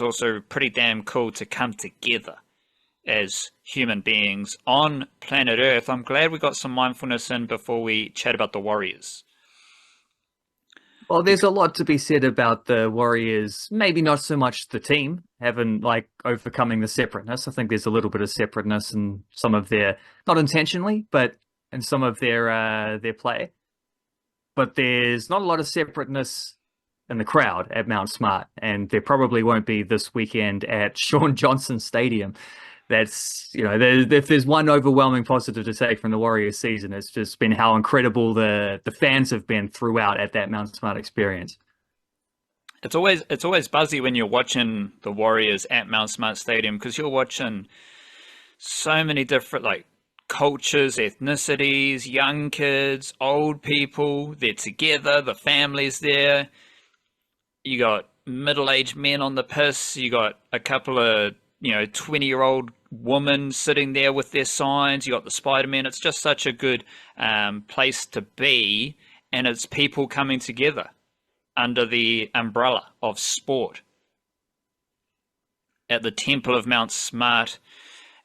also pretty damn cool to come together as human beings on planet Earth. I'm glad we got some mindfulness in before we chat about the Warriors. Well, there's a lot to be said about the Warriors, maybe not so much the team, having like overcoming the separateness. I think there's a little bit of separateness in some of their, not intentionally, but in some of their play. But there's not a lot of separateness in the crowd at Mount Smart, and there probably won't be this weekend at Shaun Johnson Stadium. That's, if there's one overwhelming positive to take from the Warriors season, it's just been how incredible the fans have been throughout at that Mount Smart experience. It's always buzzy when you're watching the Warriors at Mount Smart Stadium, because you're watching so many different cultures, ethnicities, young kids, old people. They're together, the family's there. You got middle-aged men on the piss. You got a couple of 20-year-old women sitting there with their signs. You got the Spider-Man. It's just such a good place to be, and it's people coming together under the umbrella of sport at the Temple of Mount Smart,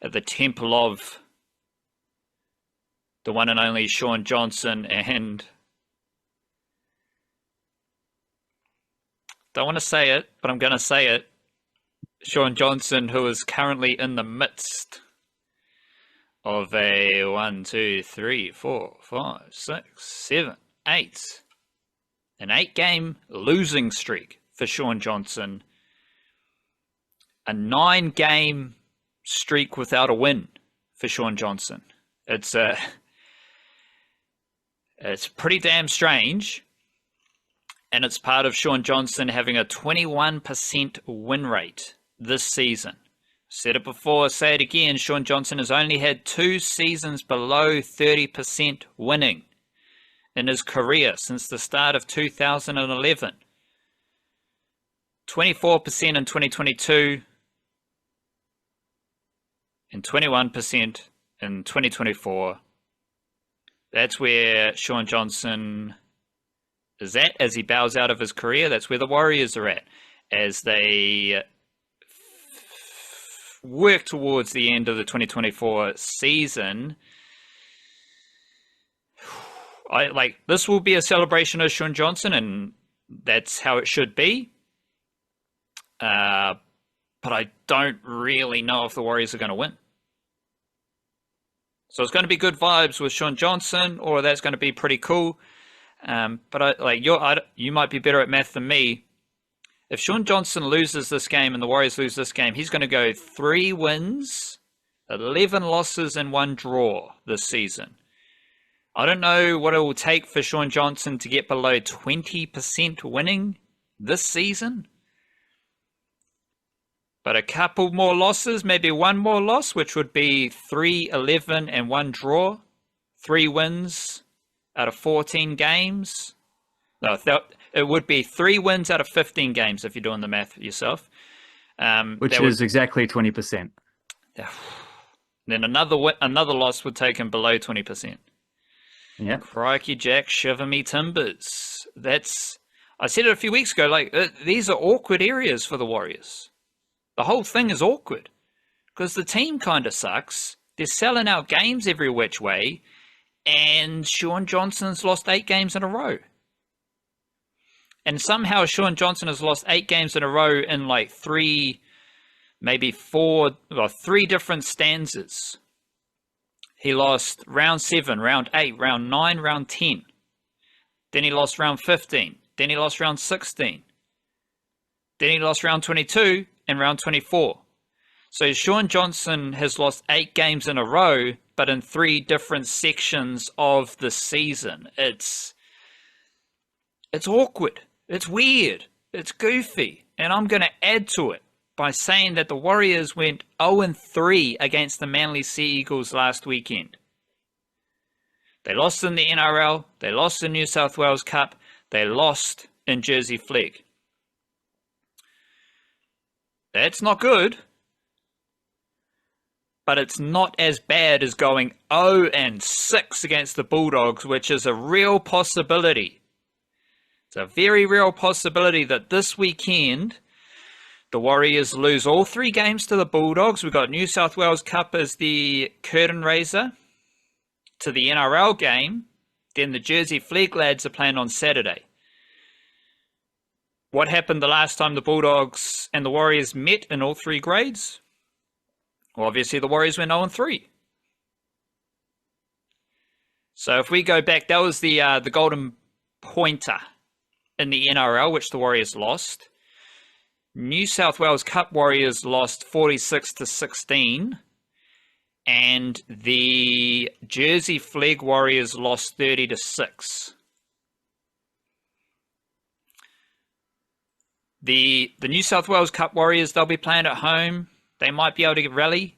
at the temple of the one and only Shaun Johnson, and don't want to say it, but I'm going to say it. Shaun Johnson, who is currently in the midst of a 1, 2, 3, 4, 5, 6, 7, 8, an 8-game losing streak for Shaun Johnson, a 9-game streak without a win for Shaun Johnson. It's pretty damn strange. And it's part of Shaun Johnson having a 21% win rate this season. Said it before, say it again. Shaun Johnson has only had 2 seasons below 30% winning in his career since the start of 2011. 24% in 2022 and 21% in 2024. That's where Shaun Johnson is at as he bows out of his career. That's where the Warriors are at as they work towards the end of the 2024 season. This will be a celebration of Shaun Johnson, and that's how it should be. But I don't really know if the Warriors are going to win. So it's going to be good vibes with Shaun Johnson, or that's going to be pretty cool. But you might be better at math than me. If Shaun Johnson loses this game and the Warriors lose this game, he's going to go 3 wins, 11 losses, and 1 draw this season. I don't know what it will take for Shaun Johnson to get below 20% winning this season. But a couple more losses, maybe 1 more loss, which would be 3, 11, and 1 draw. 3 wins out of 14 games. No, it would be 3 wins out of 15 games if you're doing the math yourself. Which is exactly 20%. Then another loss would take him below 20%. Yeah. Crikey Jack, shiver me timbers. I said it a few weeks ago, these are awkward areas for the Warriors. The whole thing is awkward because the team kind of sucks. They're selling out games every which way, and Shaun Johnson's lost 8 games in a row. And somehow Shaun Johnson has lost 8 games in a row in 3, maybe 4, or 3 different stanzas. He lost round 7, round 8, round 9, round 10. Then he lost round 15. Then he lost round 16. Then he lost round 22 and round 24. So Shaun Johnson has lost 8 games in a row, but in 3 different sections of the season. It's awkward. It's weird. It's goofy. And I'm going to add to it by saying that the Warriors went 0-3 against the Manly Sea Eagles last weekend. They lost in the NRL. They lost in New South Wales Cup. They lost in Jersey Flegg. That's not good. But it's not as bad as going 0-6 against the Bulldogs, which is a real possibility. It's a very real possibility that this weekend, The Warriors lose all 3 games to the Bulldogs. We've got New South Wales Cup as the curtain raiser to the NRL game. Then the Jersey Flegg lads are playing on Saturday. What happened the last time the Bulldogs and the Warriors met in all 3 grades? Well, obviously the Warriors went 0-3. So if we go back, that was the golden pointer in the NRL, which the Warriors lost. New South Wales Cup Warriors lost 46-16. And the Jersey Flegg Warriors lost 30-6. The New South Wales Cup Warriors, they'll be playing at home. They might be able to rally.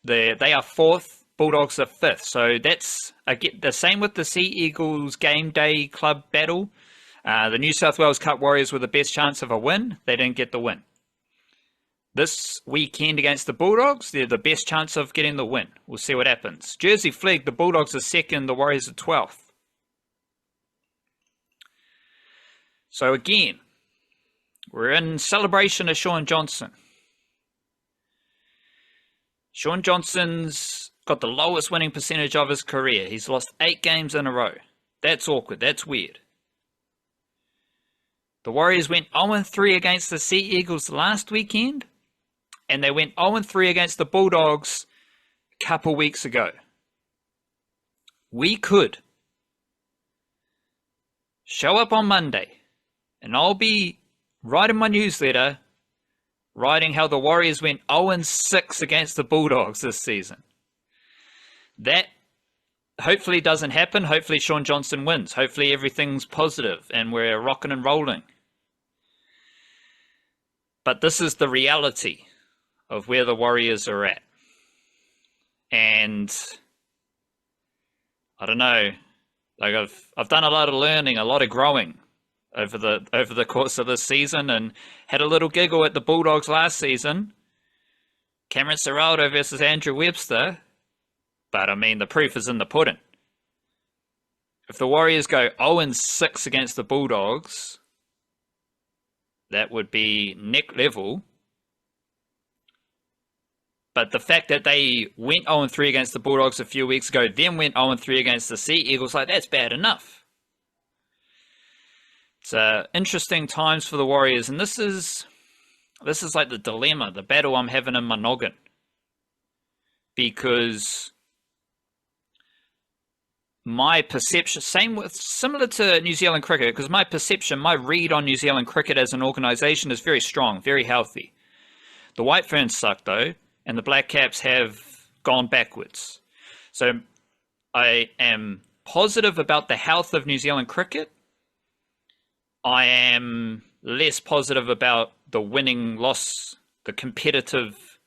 They are 4th. Bulldogs are 5th. So that's the same with the Sea Eagles game day club battle. The New South Wales Cup Warriors were the best chance of a win. They didn't get the win. This weekend against the Bulldogs, they're the best chance of getting the win. We'll see what happens. Jersey Flegg, the Bulldogs are 2nd, the Warriors are 12th. So again, we're in celebration of Shaun Johnson. Shaun Johnson's got the lowest winning percentage of his career. He's lost 8 games in a row. That's awkward. That's weird. The Warriors went 0-3 against the Sea Eagles last weekend, and they went 0-3 against the Bulldogs a couple weeks ago. We could show up on Monday, and I'll be writing my newsletter writing how the Warriors went 0-6 against the Bulldogs this season. That hopefully doesn't happen. Hopefully Shaun Johnson wins. Hopefully everything's positive and we're rocking and rolling. But this is the reality of where the Warriors are at. And I don't know, like I've done a lot of learning, a lot of growing over the course of this season, and had a little giggle at the Bulldogs last season. Cameron Ciraldo versus Andrew Webster. But I mean, the proof is in the pudding. If the Warriors go 0-6 against the Bulldogs, that would be neck level. But the fact that they went 0-3 against the Bulldogs a few weeks ago, then went 0-3 against the Sea Eagles, like that's bad enough. It's interesting times for the Warriors, and this is like the dilemma, the battle I'm having in my noggin. Because my perception, similar to New Zealand cricket, because my perception, my read on New Zealand cricket as an organisation is very strong, very healthy. The White Ferns suck though, and the Black Caps have gone backwards. So I am positive about the health of New Zealand cricket. I am less positive about the winning loss, the competitive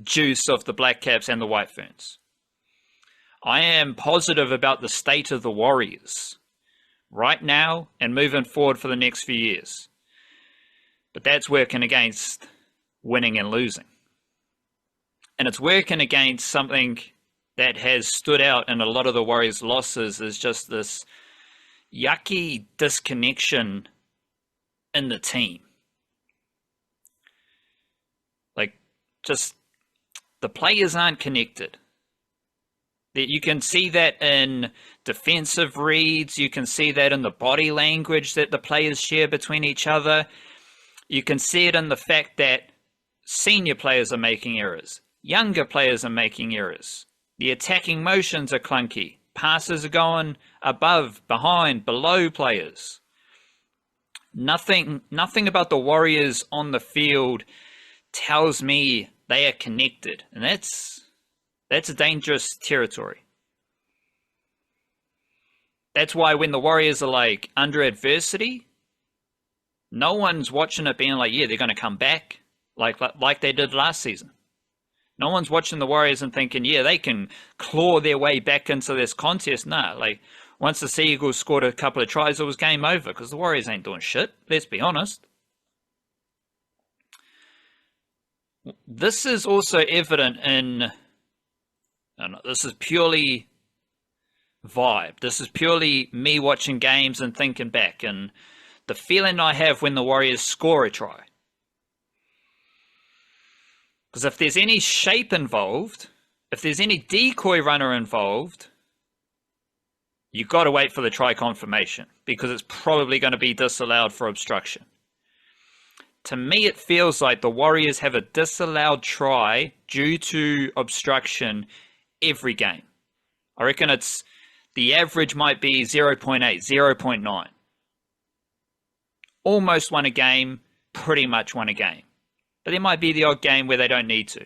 juice of the Black Caps and the White Ferns. I am positive about the state of the Warriors right now and moving forward for the next few years. But that's working against winning and losing. And it's working against something that has stood out in a lot of the Warriors' losses, is just this yucky disconnection in the team. Like, just the players aren't connected. You can see that in defensive reads. You can see that in the body language that the players share between each other. You can see it in the fact that senior players are making errors. Younger players are making errors. The attacking motions are clunky. Passes are going above, behind, below players. Nothing about the Warriors on the field tells me they are connected. And that's a dangerous territory. That's why when the Warriors are like under adversity, no one's watching it being like, yeah, they're going to come back like they did last season. No one's watching the Warriors and thinking, yeah, they can claw their way back into this contest. Nah, like once the Sea Eagles scored a couple of tries, it was game over because the Warriors ain't doing shit. Let's be honest. This is also evident in, this is purely vibe. This is purely me watching games and thinking back, and the feeling I have when the Warriors score a try. Because if there's any shape involved, if there's any decoy runner involved, you've got to wait for the try confirmation because it's probably going to be disallowed for obstruction. To me, it feels like the Warriors have a disallowed try due to obstruction every game. I reckon the average might be 0.8, 0.9. Almost won a game, pretty much won a game. But there might be the odd game where they don't need to.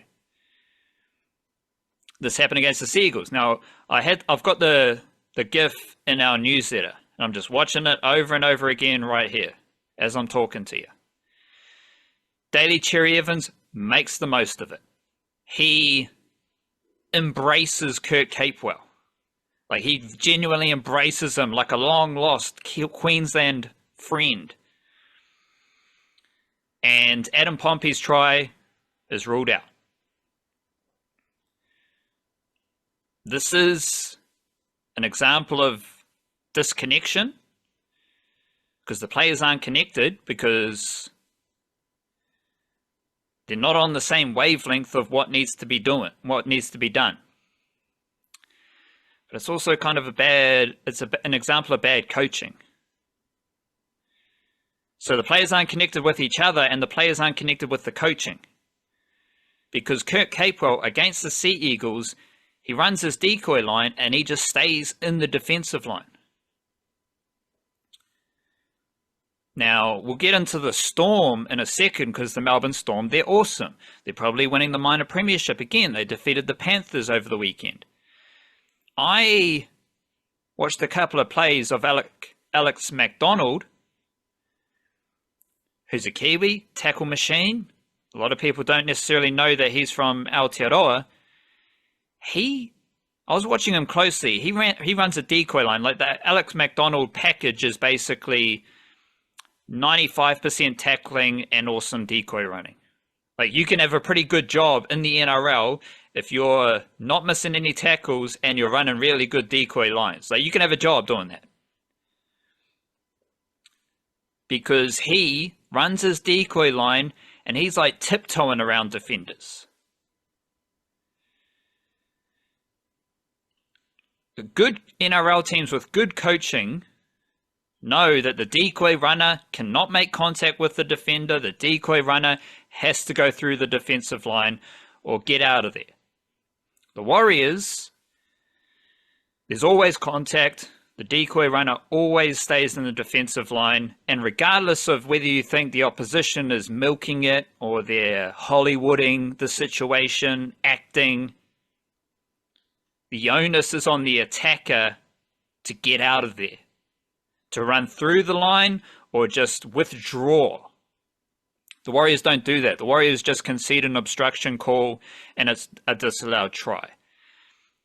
This happened against the Seagulls. Now, I've got the GIF in our newsletter, and I'm just watching it over and over again right here as I'm talking to you. Daly Cherry Evans makes the most of it. He embraces Kurt Capewell. Like, he genuinely embraces him like a long-lost Queensland friend. And Adam Pompey's try is ruled out. This is an example of disconnection because the players aren't connected because they're not on the same wavelength of what needs to be done. But it's also kind of an example of bad coaching. So the players aren't connected with each other and the players aren't connected with the coaching. Because Kurt Capewell against the Sea Eagles, he runs his decoy line and he just stays in the defensive line. Now, we'll get into the Storm in a second because the Melbourne Storm, they're awesome. They're probably winning the minor premiership again. They defeated the Panthers over the weekend. I watched a couple of plays of Alex McDonald, who's a Kiwi, tackle machine. A lot of people don't necessarily know that he's from Aotearoa. I was watching him closely. He runs a decoy line. Like the Alex McDonald package is basically 95% tackling and awesome decoy running. Like, you can have a pretty good job in the NRL if you're not missing any tackles and you're running really good decoy lines. Like, you can have a job doing that. Because he runs his decoy line and he's like tiptoeing around defenders. The good NRL teams with good coaching know that the decoy runner cannot make contact with the defender. The decoy runner has to go through the defensive line or get out of there. The Warriors, there's always contact. The decoy runner always stays in the defensive line. And regardless of whether you think the opposition is milking it or they're Hollywooding the situation, acting, the onus is on the attacker to get out of there, to run through the line or just withdraw. The Warriors don't do that. The Warriors just concede an obstruction call and it's a disallowed try.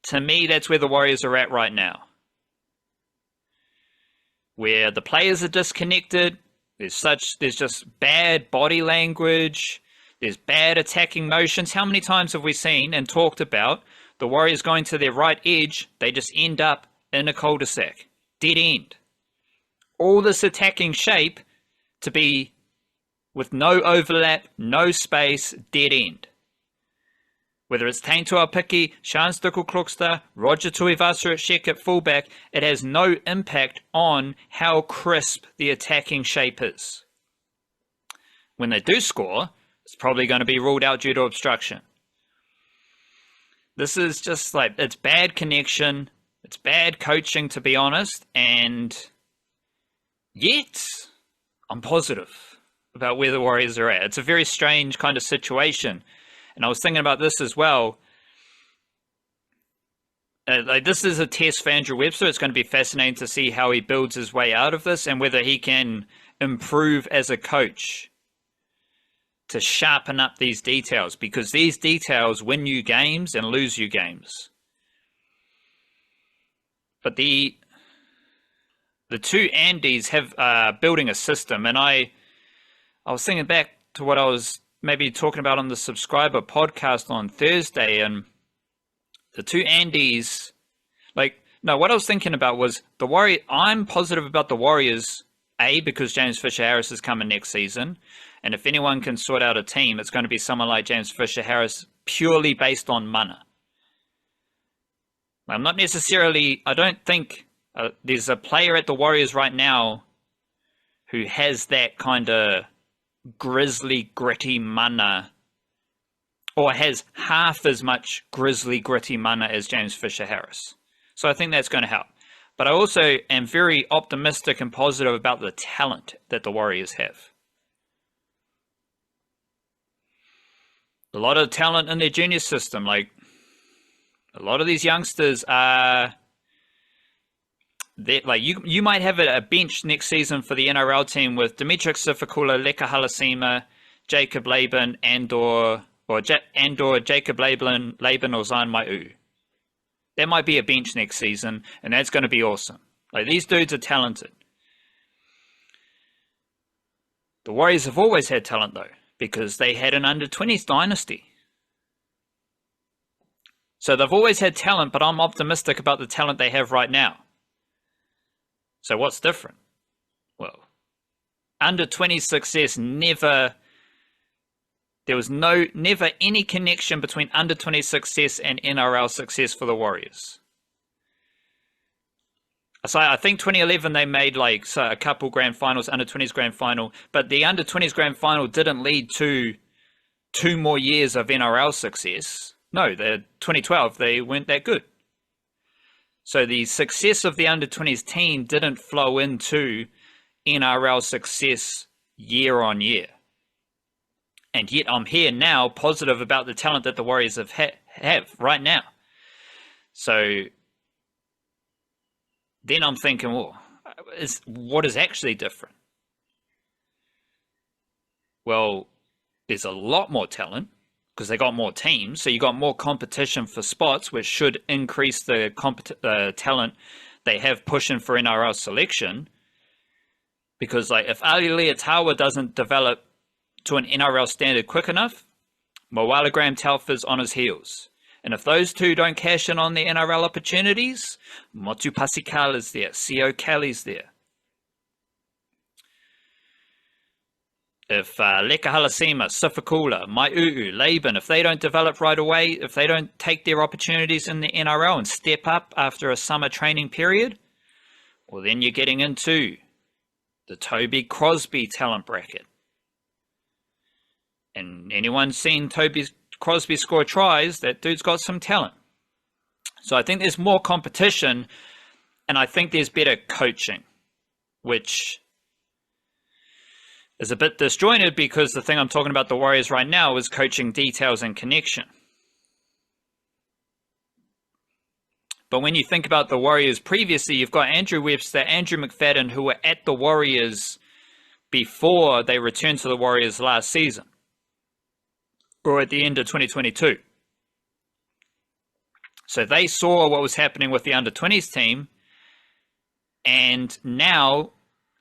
To me, that's where the Warriors are at right now. Where the players are disconnected, there's just bad body language, there's bad attacking motions. How many times have we seen and talked about the Warriors going to their right edge, they just end up in a cul-de-sac, dead end. All this attacking shape to be with no overlap, no space, dead end. Whether it's Tainto Apiki, Sean Stickel-Klukster, Roger Tuivasa-Sheck at fullback, it has no impact on how crisp the attacking shape is. When they do score, it's probably going to be ruled out due to obstruction. This is just like, it's bad connection, it's bad coaching, to be honest, and yet I'm positive about where the Warriors are at. It's a very strange kind of situation. And I was thinking about this as well. This is a test for Andrew Webster. It's going to be fascinating to see how he builds his way out of this and whether he can improve as a coach to sharpen up these details, because these details win you games and lose you games. But the two Andys have building a system, and I was thinking back to what I was maybe talking about on the subscriber podcast on Thursday, and the two Andys, what I was thinking about was the Warrior. I'm positive about the Warriors, A, because James Fisher-Harris is coming next season, And if anyone can sort out a team, it's going to be someone like James Fisher-Harris, purely based on mana. I'm not necessarily, I don't think there's a player at the Warriors right now who has that kind of grizzly, gritty mana, or has half as much grizzly, gritty mana as James Fisher-Harris. So I think that's going to help. But I also am very optimistic and positive about the talent that the Warriors have. A lot of talent in their junior system. Like, a lot of these youngsters are... Like you might have a bench next season for the NRL team with Dimitri Sifikula, Leka Halasima, Jacob Laban, Andor Jacob Laban or Zion Maiu. That might be a bench next season, and that's going to be awesome. Like, these dudes are talented. The Warriors have always had talent, though, because they had an under-20s dynasty. So they've always had talent, but I'm optimistic about the talent they have right now. So what's different? Well, under-20 success never any connection between under-20 success and NRL success for the Warriors. So I think 2011 they made a couple grand finals, under-20s grand final, but the under-20s grand final didn't lead to 2 more years of NRL success. No, the 2012 they weren't that good. So the success of the under-20s team didn't flow into NRL success year on year. And yet I'm here now positive about the talent that the Warriors have right now. So then I'm thinking, well, what is actually different? Well, there's a lot more talent because they got more teams. So you got more competition for spots, which should increase the talent they have pushing for NRL selection. Because if Ali Leotawa doesn't develop to an NRL standard quick enough, Moala Graham Telfer's on his heels. And if those two don't cash in on the NRL opportunities, Motu Pascal is there, Co Kelly's there. If Leka Halasima, Sifikula, Mai'uu, Laban, if they don't develop right away, if they don't take their opportunities in the NRL and step up after a summer training period, well, then you're getting into the Toby Crosby talent bracket. And anyone seen Crosby score tries, that dude's got some talent. So I think there's more competition, and I think there's better coaching, which is a bit disjointed because the thing I'm talking about the Warriors right now is coaching details and connection. But when you think about the Warriors previously, you've got Andrew Webster, Andrew McFadden, who were at the Warriors before they returned to the Warriors last season, or at the end of 2022. So they saw what was happening with the under-20s team, and now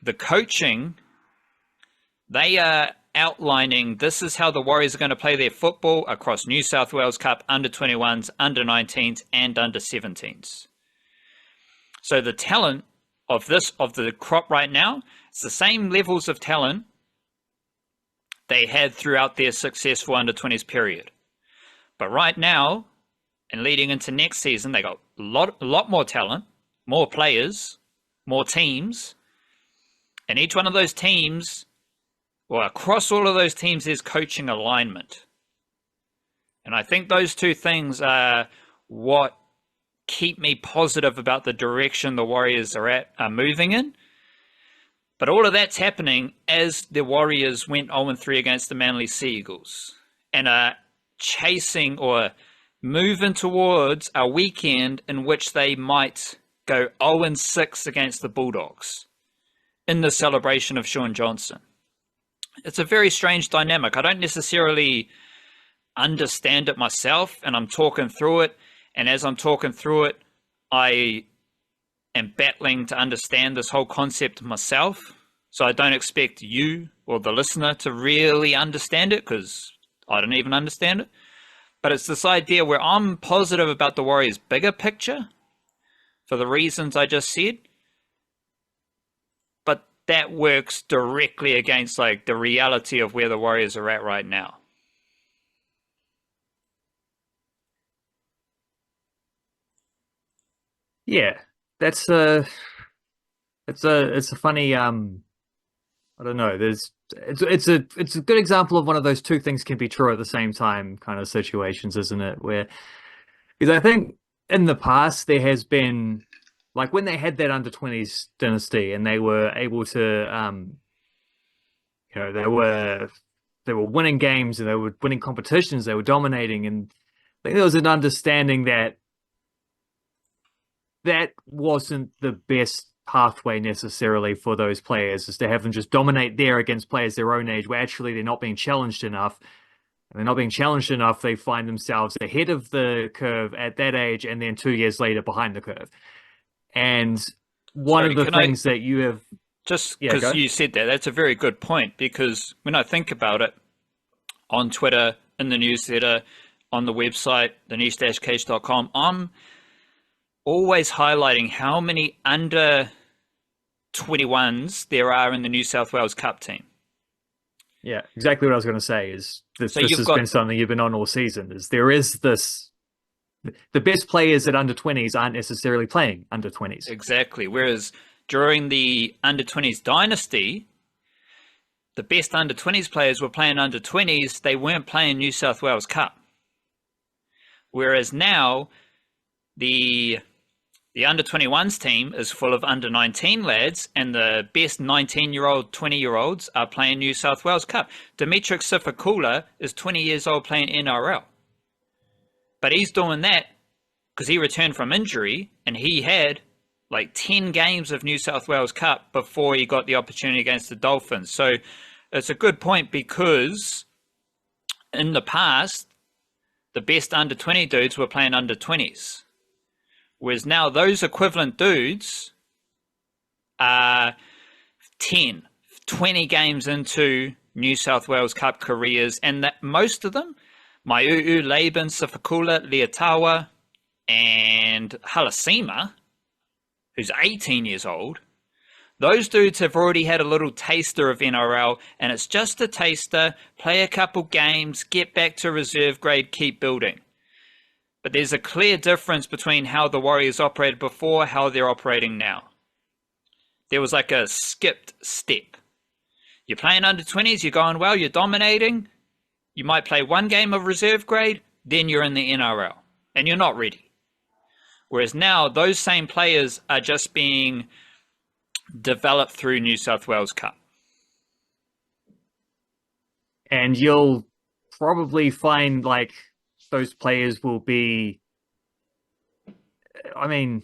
the coaching, they are outlining this is how the Warriors are going to play their football across New South Wales Cup, under-21s, under-19s, and under-17s. So the talent of the crop right now, it's the same levels of talent they had throughout their successful under-20s period. But right now, and leading into next season, they got a lot more talent, more players, more teams, and each one of those teams, well, across all of those teams, there's coaching alignment. And I think those two things are what keep me positive about the direction the Warriors are moving in. But all of that's happening as the Warriors went 0-3 against the Manly Sea Eagles and are chasing or moving towards a weekend in which they might go 0-6 against the Bulldogs in the celebration of Sean Johnson. It's a very strange dynamic. I don't necessarily understand it myself, and I'm talking through it. And as I'm talking through it, I am battling to understand this whole concept myself. So I don't expect you or the listener to really understand it, because I don't even understand it. But it's this idea where I'm positive about the Warriors' bigger picture for the reasons I just said. But that works directly against like the reality of where the Warriors are at right now. Yeah, that's it's a funny I don't know. It's a good example of one of those two things can be true at the same time kind of situations, isn't it? Where because I think in the past there has been like when they had that under 20s dynasty and they were able to they were winning games and they were winning competitions, they were dominating, and I think there was an understanding that that wasn't the best pathway necessarily for those players, is to have them just dominate there against players their own age where actually they're not being challenged enough. And they're not being challenged enough, they find themselves ahead of the curve at that age and then 2 years later behind the curve. And one Sorry, of the can I things that you have, just yeah, because go. you said that, that's a very good point. Because when I think about it, on Twitter, in the newsletter, on the website, thenichecache.com, I'm always highlighting how many under 21s there are in the New South Wales Cup team. Yeah, exactly what I was going to say is So this you've has got been something you've been on all season, is there is this, the best players at under 20s aren't necessarily playing under 20s. exactly. Whereas during the under 20s dynasty, the best under 20s players were playing under 20s. They weren't playing New South Wales Cup. Whereas now, the under 21s team is full of under 19 lads, and the best 19-year-old, 20-year-olds are playing New South Wales Cup. Dimitri Sifakula is 20 years old playing NRL. But he's doing that because he returned from injury and he had like 10 games of New South Wales Cup before he got the opportunity against the Dolphins. So it's a good point, because in the past, the best under 20 dudes were playing under 20s. Whereas now those equivalent dudes are 10, 20 games into New South Wales Cup careers, and that most of them, Maiu'u, Laban, Sifakula, Liatawa, and Halasima, who's 18 years old, those dudes have already had a little taster of NRL, and it's just a taster, play a couple games, get back to reserve grade, keep building. But there's a clear difference between how the Warriors operated before, how they're operating now. There was like a skipped step. You're playing under 20s, you're going well, you're dominating. You might play one game of reserve grade, then you're in the NRL, and you're not ready. Whereas now, those same players are just being developed through New South Wales Cup. And you'll probably find like those players will be, I mean,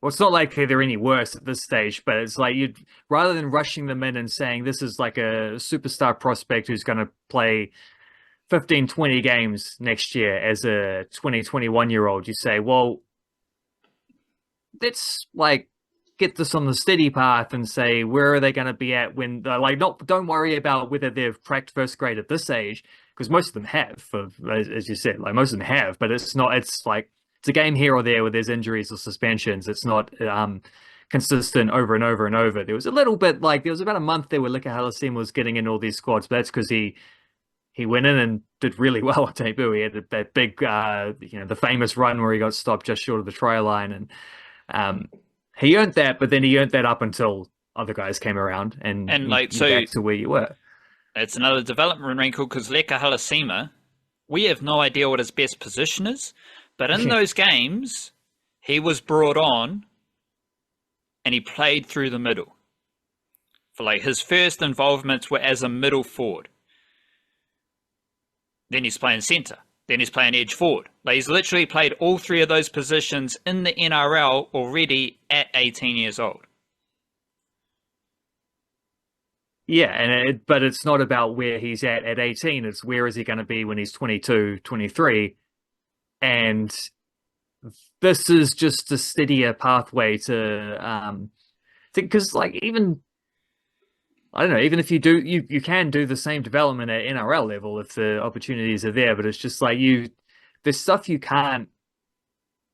well, it's not like they're any worse at this stage, but it's like you'd rather than rushing them in and saying this is like a superstar prospect who's going to play 15, 20 games next year as a 20, 21-year-old, you say, well, let's like get this on the steady path and say, where are they going to be at when like, don't worry about whether they've cracked first grade at this age, because most of them have, as you said, like most of them have, but it's like, it's a game here or there where there's injuries or suspensions. It's not consistent over and over and over. There was a little bit like, there was about a month there where Lika Halasima was getting in all these squads, but that's because he went in and did really well at debut. He had that big, the famous run where he got stopped just short of the try line, and he earned that, but then he earned that up until other guys came around and like, you're so back to where you were. it's another development wrinkle, because Leka Halasima, we have no idea what his best position is, but in those games, he was brought on and he played through the middle. For like his first involvements were as a middle forward. Then he's playing centre. Then he's playing edge forward. Like, he's literally played all three of those positions in the NRL already at 18 years old. Yeah, but it's not about where he's at 18. It's where is he going to be when he's 22, 23. And this is just a steadier pathway to, because like even, I don't know, even if you do, you can do the same development at NRL level if the opportunities are there, but it's just like there's stuff you can't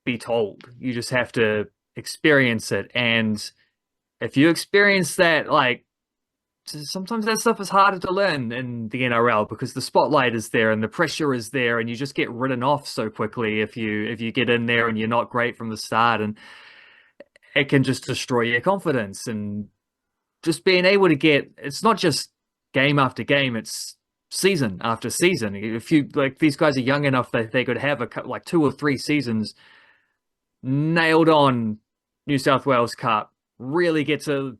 be told. You just have to experience it. And if you experience that, like sometimes that stuff is harder to learn in the NRL because the spotlight is there and the pressure is there, and you just get written off so quickly if you get in there and you're not great from the start, and it can just destroy your confidence. And just being able to get, it's not just game after game, it's season after season. If you like, these guys are young enough that they could have like 2 or 3 seasons nailed on New South Wales Cup, really get to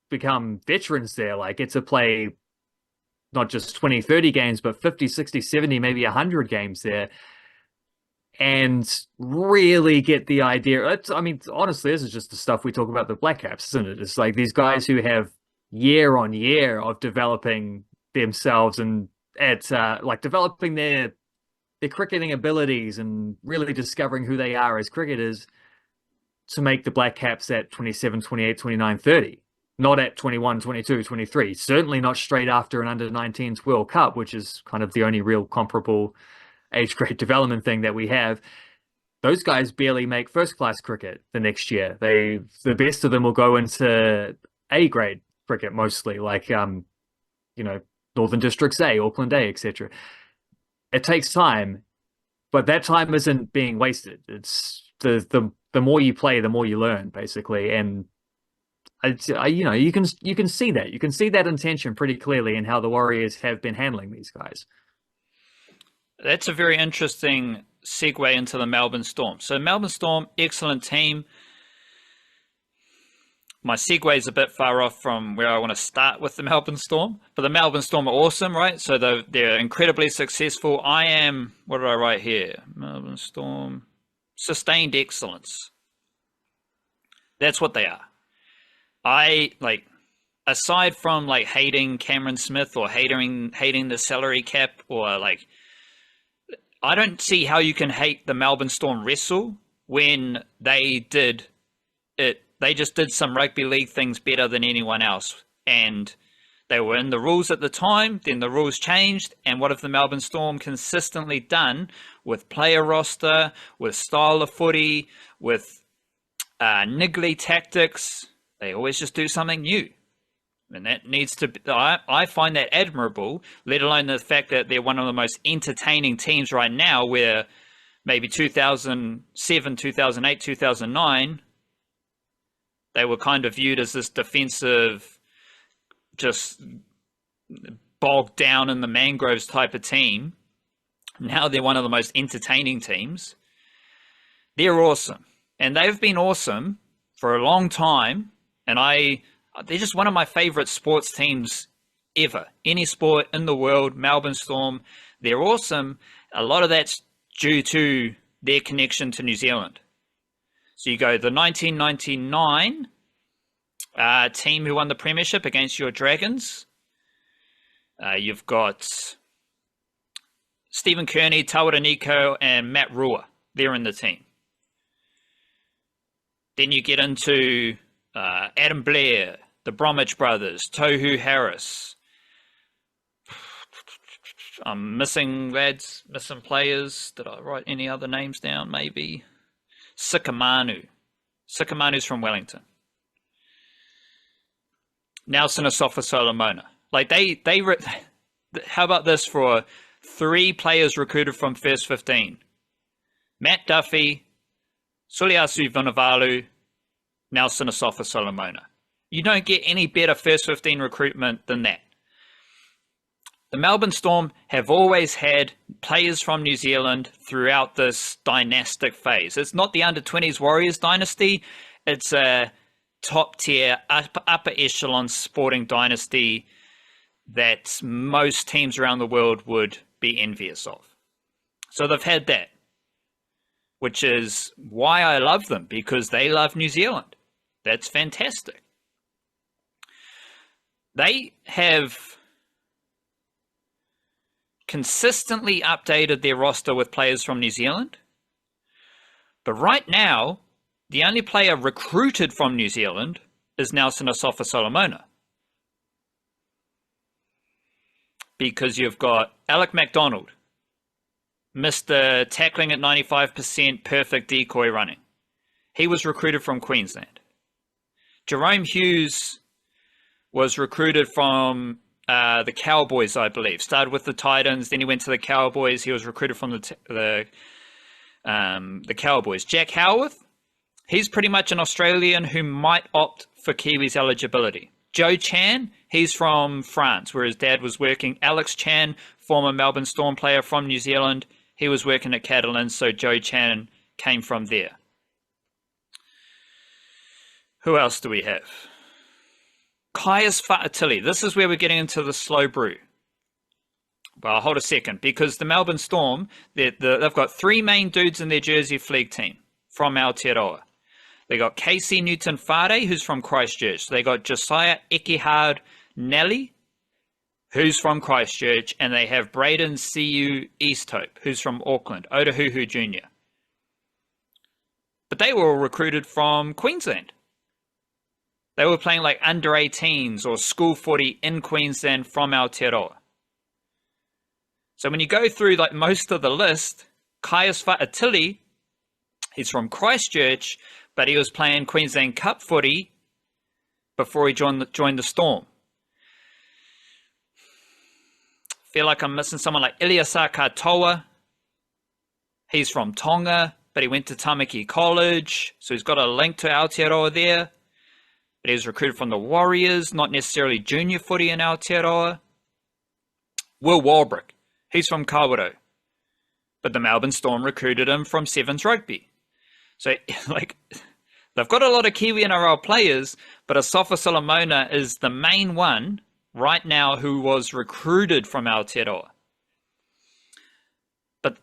become veterans there, like get to play not just 20, 30 games, but 50, 60, 70, maybe 100 games there, and really get the idea. I mean, honestly, this is just the stuff we talk about the Black Caps, isn't it? It's like these guys who have year on year of developing themselves and at like developing their cricketing abilities and really discovering who they are as cricketers to make the Black Caps at 27, 28, 29, 30. Not at 21, 22, 23. Certainly not straight after an under-19s World Cup, which is kind of the only real comparable age grade development thing that we have. Those guys barely make first-class cricket the next year. The best of them will go into A grade cricket mostly, like Northern Districts A, Auckland A, etc. It takes time, but that time isn't being wasted. It's the more you play, the more you learn, basically. And you can see that. You can see that intention pretty clearly in how the Warriors have been handling these guys. That's a very interesting segue into the Melbourne Storm. So Melbourne Storm, excellent team. My segue is a bit far off from where I want to start with the Melbourne Storm. But the Melbourne Storm are awesome, right? So they're incredibly successful. What did I write here? Melbourne Storm, sustained excellence. That's what they are. Aside from like hating Cameron Smith or hating the salary cap, or like, I don't see how you can hate the Melbourne Storm wrestle when they did it. They just did some rugby league things better than anyone else. And they were in the rules at the time, then the rules changed. And what have the Melbourne Storm consistently done with player roster, with style of footy, with niggly tactics? They always just do something new. And that needs to be, I find that admirable, let alone the fact that they're one of the most entertaining teams right now, where maybe 2007, 2008, 2009, they were kind of viewed as this defensive, just bogged down in the mangroves type of team. Now they're one of the most entertaining teams. They're awesome. And they've been awesome for a long time. And they're just one of my favorite sports teams ever. Any sport in the world, Melbourne Storm, they're awesome. A lot of that's due to their connection to New Zealand. So you go the 1999 team who won the premiership against your Dragons. You've got Stephen Kearney, Tawa Tenika, and Matt Rua. They're in the team. Then you get into Adam Blair, the Bromwich brothers, Tohu Harris. I'm missing players. Did I write any other names down? Maybe. Sikamanu. Sikamanu's from Wellington. Nelson Asafa Solomona. Like how about this for 3 players recruited from first 15? Matt Duffy, Suliasu Vunivalu, Nelson Asafa Solomona. You don't get any better first 15 recruitment than that. The Melbourne Storm have always had players from New Zealand throughout this dynastic phase. It's not the under-20s Warriors dynasty. It's a top-tier, upper echelon sporting dynasty that most teams around the world would be envious of. So they've had that, which is why I love them, because they love New Zealand. That's fantastic. They have consistently updated their roster with players from New Zealand. But right now, the only player recruited from New Zealand is Nelson Asafa Solomona. Because you've got Alec MacDonald, Mr. Tackling at 95%, perfect decoy running. He was recruited from Queensland. Jerome Hughes was recruited from the Cowboys, I believe. Started with the Titans, then he went to the Cowboys. He was recruited from the Cowboys. Jack Howarth, he's pretty much an Australian who might opt for Kiwis eligibility. Joe Chan, he's from France, where his dad was working. Alex Chan, former Melbourne Storm player from New Zealand, he was working at Catalans, so Joe Chan came from there. Who else do we have? Kaius Fa'atili. This is where we're getting into the slow brew. Well, hold a second, because the Melbourne Storm, they've got three main dudes in their Jersey Flegg team from Aotearoa. They got Casey Newton-Whare, who's from Christchurch. They got Josiah Ekihard Nelly, who's from Christchurch, and they have Braden C.U. Easthope, who's from Auckland, Otahuhu Jr. But they were all recruited from Queensland. They were playing like under 18s or school footy in Queensland from Aotearoa. So when you go through like most of the list, Kaius Fa'atili, he's from Christchurch, but he was playing Queensland Cup footy before he joined the Storm. Feel like I'm missing someone like Iliasa Katoa. He's from Tonga, but he went to Tamaki College, so he's got a link to Aotearoa there. But he was recruited from the Warriors, not necessarily junior footy in Aotearoa. Will Warbrick, he's from Kawerau, but the Melbourne Storm recruited him from Sevens Rugby. So, like, they've got a lot of Kiwi NRL players, but Asafa Solomona is the main one right now who was recruited from Aotearoa. But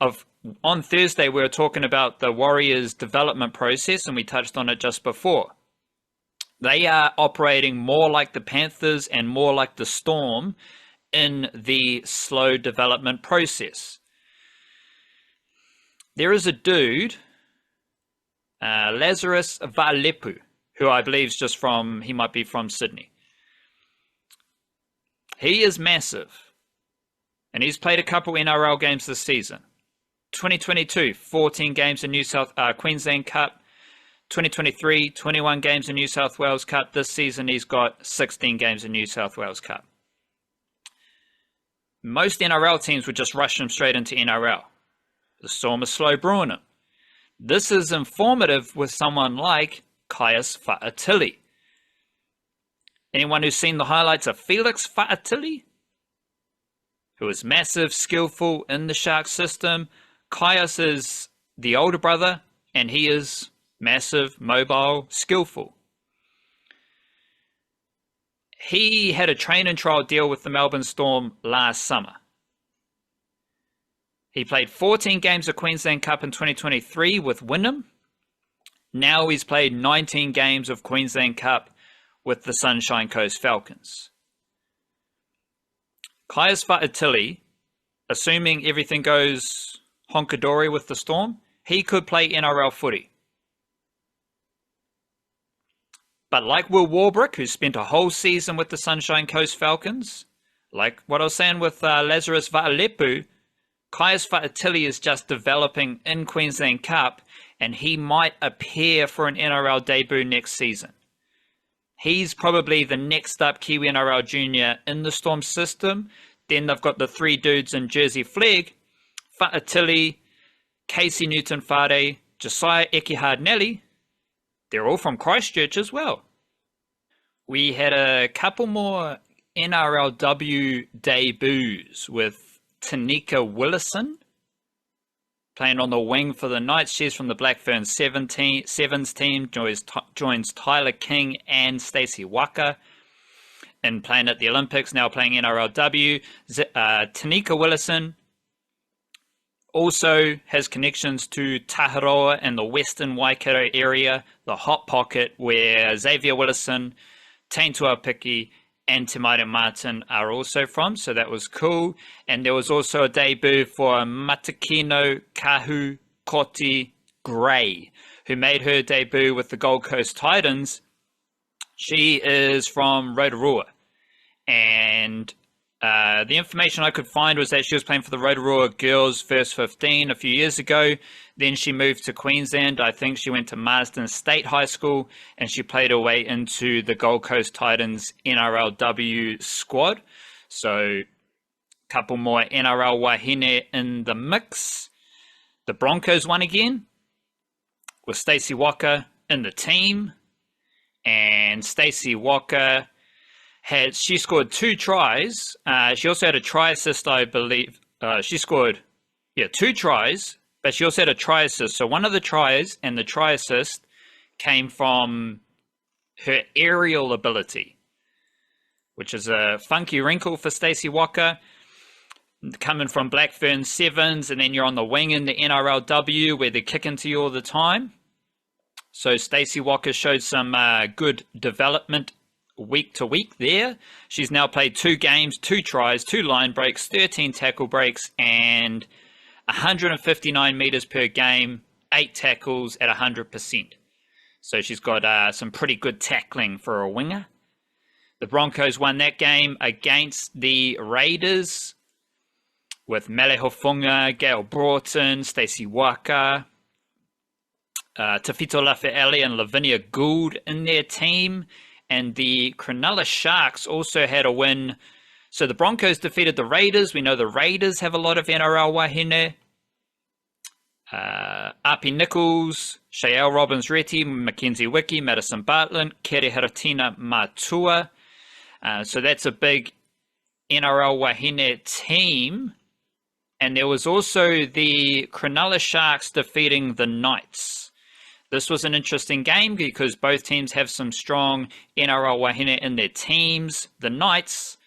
on Thursday, we were talking about the Warriors' development process, and we touched on it just before. They are operating more like the Panthers and more like the Storm in the slow development process. There is a dude, Lazarus Va'alepu, who I believe is he might be from Sydney. He is massive, and he's played a couple NRL games this season. 2022, 14 games in Queensland Cup. 2023, 21 games in New South Wales Cup. This season, he's got 16 games in New South Wales Cup. Most NRL teams would just rush him straight into NRL. The Storm is slow brewing him. This is informative with someone like Kaius Fa'atili. Anyone who's seen the highlights of Felix Fa'atili, who is massive, skillful in the Sharks system. Kaius is the older brother, and he is massive, mobile, skillful. He had a train and trial deal with the Melbourne Storm last summer. He played 14 games of Queensland Cup in 2023 with Wynnum. Now he's played 19 games of Queensland Cup with the Sunshine Coast Falcons. Kaius Fa'atili, assuming everything goes honka-dory with the Storm, he could play NRL footy. But like Will Warbrick, who spent a whole season with the Sunshine Coast Falcons, like what I was saying with Lazarus Va'alepu, Kaius Fa'atili is just developing in Queensland Cup, and he might appear for an NRL debut next season. He's probably the next up Kiwi NRL junior in the Storm system. Then they've got the three dudes in Jersey Flegg, Fa'atili, Casey Newton-Whare, Josiah Ekihard Nelly. They're all from Christchurch as well. We had a couple more NRLW debuts with Tenika Willison playing on the wing for the Knights. She's from the Blackburn Sevens team, joins Tyler King and Stacey Waaka and playing at the Olympics, now playing NRLW. Tenika Willison also has connections to Taharoa and the Western Waikato area, the hot pocket where Xavier Willison, Taintua Piki, and Te Martin are also from, so that was cool. And there was also a debut for Matekino Kahukotu-Gray, who made her debut with the Gold Coast Titans. She is from Rotorua, and The information I could find was that she was playing for the Rotorua Girls First 15 a few years ago. Then she moved to Queensland. I think she went to Marsden State High School, and she played her way into the Gold Coast Titans NRLW squad. So a couple more NRLWahine in the mix. The Broncos won again with Stacey Waaka in the team. And Stacey Waaka she scored 2 tries. She also had a try assist, I believe. She scored, 2 tries, but she also had a try assist. So one of the tries and the try assist came from her aerial ability, which is a funky wrinkle for Stacey Waaka. Coming from Blackfern Sevens, and then you're on the wing in the NRLW where they're kicking to you all the time. So Stacey Waaka showed some good development week to week there. She's now played 2 games, 2 tries, 2 line breaks, 13 tackle breaks, and 159 meters per game, 8 tackles at 100%. So she's got some pretty good tackling for a winger. The Broncos won that game against the Raiders with Melehofunga, Gail Broughton, Stacey Waaka, Tafito Lafayette and Lavinia Gould in their team. And the Cronulla Sharks also had a win. So the Broncos defeated the Raiders. We know the Raiders have a lot of NRLWahine. Api Nichols, Shael Robbins-Retty, Mackenzie Wiki, Madison Bartlett, Kere Haratina Matua. So that's a big NRLWahine team. And there was also the Cronulla Sharks defeating the Knights. This was an interesting game because both teams have some strong NRLWahine in their teams. The Knights,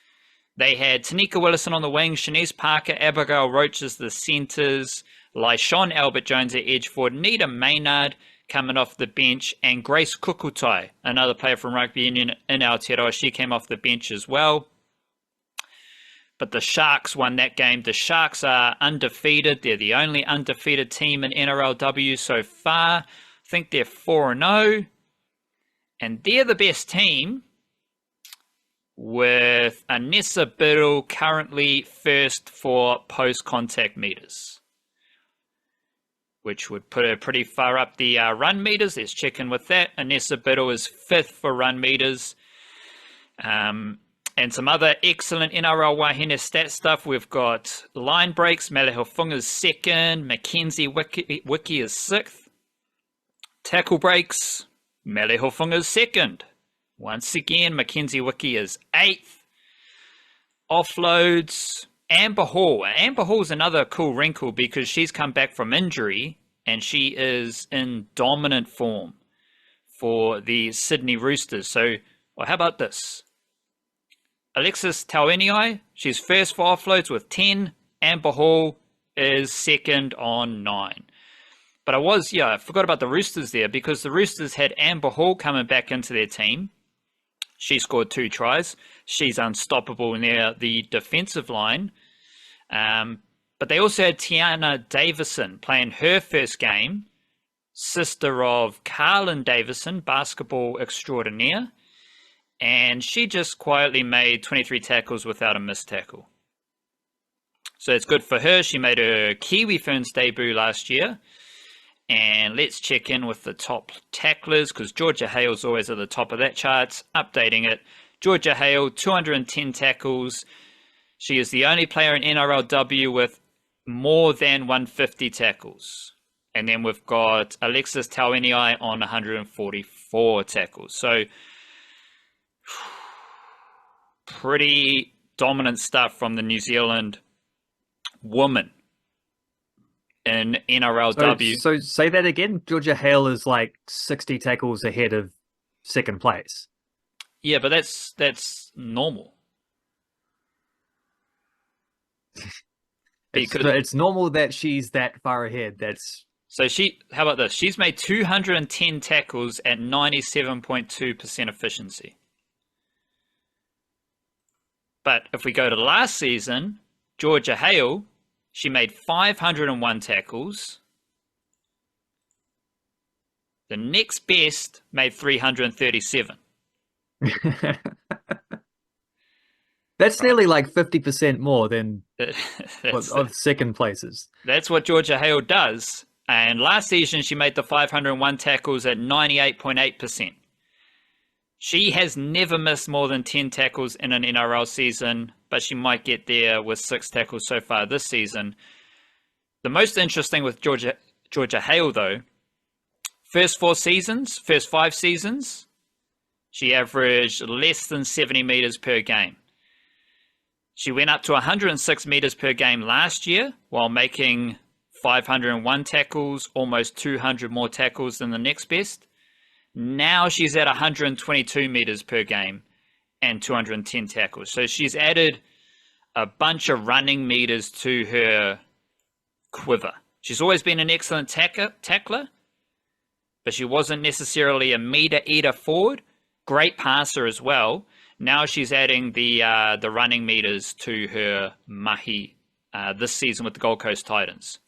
they had Tenika Willison on the wing, Shanice Parker, Abigail Roach as the centres, Lyshawn Albert-Jones at edge forward, Nita Maynard coming off the bench, and Grace Kukutai, another player from Rugby Union in Aotearoa. She came off the bench as well. But the Sharks won that game. The Sharks are undefeated. They're the only undefeated team in NRLW so far. I think they're 4-0. And they're the best team with Anessa Biddle currently first for post-contact meters, which would put her pretty far up the run meters. Let's check in with that. Anessa Biddle is 5th for run meters. And some other excellent NRLWahine stat stuff. We've got line breaks. Melehofunga's 2nd. Mackenzie Wiki is 6th. Tackle breaks. Melehofunga's 2nd. Once again, Mackenzie Wiki is 8th. Offloads. Amber Hall. Amber Hall's another cool wrinkle because she's come back from injury and she is in dominant form for the Sydney Roosters. So, well, how about this? Alexis Taueniai, she's first for offloads with 10. Amber Hall is 2nd on 9. But I forgot about the Roosters there because the Roosters had Amber Hall coming back into their team. She scored 2 tries. She's unstoppable near the defensive line. But they also had Tiana Davison playing her first game, sister of Carlin Davison, basketball extraordinaire. And she just quietly made 23 tackles without a missed tackle. So it's good for her. She made her Kiwi Ferns debut last year. And let's check in with the top tacklers because Georgia Hale's always at the top of that chart. Updating it. Georgia Hale, 210 tackles. She is the only player in NRLW with more than 150 tackles. And then we've got Alexis Taueniai on 144 tackles. So pretty dominant stuff from the New Zealand woman in NRLW. So say that again. Georgia Hale is like 60 tackles ahead of 2nd place. Yeah, but that's normal. Because it's normal that she's that far ahead. So how about this? She's made 210 tackles at 97.2% efficiency. But if we go to last season, Georgia Hale, she made 501 tackles. The next best made 337. That's nearly like 50% more than that's, of second places. that's what Georgia Hale does. And last season, she made the 501 tackles at 98.8%. She has never missed more than 10 tackles in an NRL season, but she might get there with 6 tackles so far this season. The most interesting with Georgia Hale, though, first 5 seasons, she averaged less than 70 meters per game. She went up to 106 meters per game last year while making 501 tackles, almost 200 more tackles than the next best. Now she's at 122 meters per game and 210 tackles. So she's added a bunch of running meters to her quiver. She's always been an excellent tackler, but she wasn't necessarily a meter eater forward. Great passer as well. Now she's adding the running meters to her mahi this season with the Gold Coast Titans.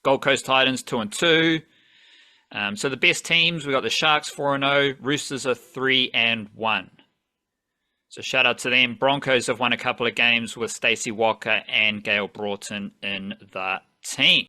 Gold Coast Titans 2-2. So the best teams, we got the Sharks 4-0, Roosters are 3-1. So shout out to them. Broncos have won a couple of games with Stacey Waaka and Gail Broughton in the team.